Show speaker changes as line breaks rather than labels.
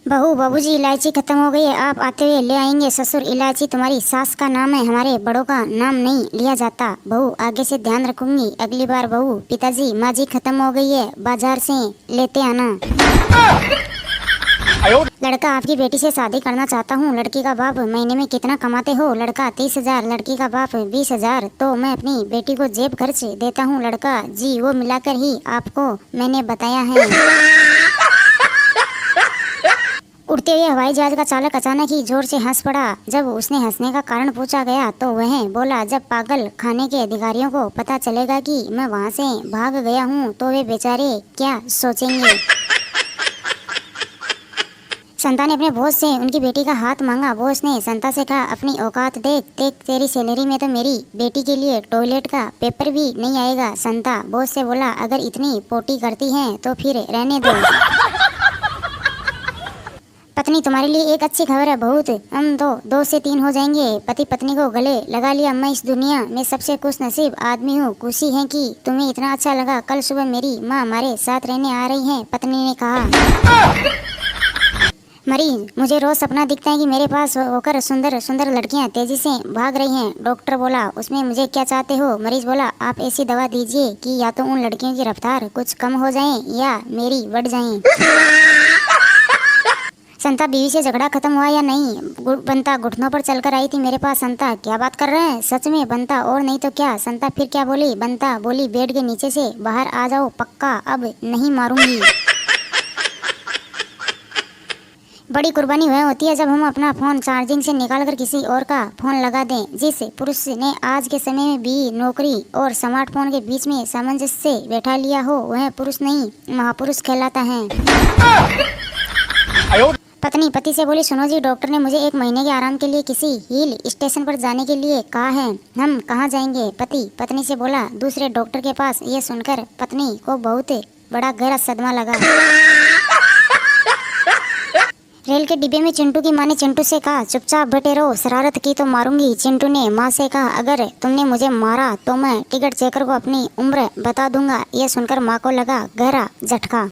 बहू बाबूजी इलायची खत्म हो गई है, आप आते हुए ले आएंगे। ससुर इलायची तुम्हारी सास का नाम है, हमारे बड़ों का नाम नहीं लिया जाता। बहू आगे से ध्यान रखूंगी अगली बार। बहू पिताजी माँ जी खत्म हो गई है, बाजार से लेते आना। लड़का आपकी बेटी से शादी करना चाहता हूँ। लड़की का बाप महीने में कितना कमाते हो? लड़का 30,000, लड़की का बाप 20,000। तो मैं अपनी बेटी को जेब खर्च देता हूँ। लड़का जी वो मिलाकर ही आपको मैंने बताया है। उड़ते हुए हवाई जहाज का चालक अचानक ही जोर से हंस पड़ा। जब उसने हंसने का कारण पूछा गया तो वह बोला, जब पागल खाने के अधिकारियों को पता चलेगा कि मैं वहाँ से भाग गया हूँ तो वे बेचारे क्या सोचेंगे। संता ने अपने बॉस से उनकी बेटी का हाथ मांगा। बॉस ने संता से कहा, अपनी औकात देख देख, तेरी सैलरी में तो मेरी बेटी के लिए टॉयलेट का पेपर भी नहीं आएगा। संता बॉस से बोला, अगर इतनी पोटी करती हैं तो फिर रहने दो। पत्नी तुम्हारे लिए एक अच्छी खबर है, बहुत हम तो 2 से 3 हो जाएंगे। पति पत्नी को गले लगा लिया। मैं इस दुनिया में सबसे खुश नसीब आदमी हूँ। खुशी है कि तुम्हें इतना अच्छा लगा। कल सुबह मेरी माँ हमारे साथ रहने आ रही है। पत्नी ने कहा, मरीज मुझे रोज सपना दिखता है कि मेरे पास होकर सुंदर सुंदर लड़कियां तेजी से भाग रही हैं। डॉक्टर बोला, उसमें मुझे क्या चाहते हो? मरीज बोला, आप ऐसी दवा दीजिए कि या तो उन लड़कियों की रफ्तार कुछ कम हो जाए या मेरी बढ़ जाए। संता बीवी से झगड़ा खत्म हुआ या नहीं? बंता घुटनों पर चलकर आई थी मेरे पास। संता क्या बात कर रहे हैं? सच में? बंता और नहीं तो क्या। संता फिर क्या बोली? बंता बोली, बेड के नीचे से बाहर आ जाओ, पक्का अब नहीं मारूंगी। बड़ी कुर्बानी वह होती है जब हम अपना फोन चार्जिंग से निकालकर किसी और का फोन लगा दें। जिस पुरुष ने आज के समय में भी नौकरी और स्मार्टफोन के बीच में सामंजस्य बैठा लिया हो, वह पुरुष नहीं महापुरुष कहलाता है। पत्नी पति से बोली, सुनो जी, डॉक्टर ने मुझे 1 महीने के आराम के लिए किसी हिल स्टेशन पर जाने के लिए कहा है। हम कहाँ जाएंगे? पति पत्नी से बोला, दूसरे डॉक्टर के पास। ये सुनकर पत्नी को बहुत बड़ा गहरा सदमा लगा। रेल के डिब्बे में चिंटू की माँ ने चिंटू से कहा, चुपचाप बैठे रहो, शरारत की तो मारूंगी। चिंटू ने माँ से कहा, अगर तुमने मुझे मारा तो मैं टिकट चेकर को अपनी उम्र बता दूंगा। यह सुनकर माँ को लगा गहरा झटका।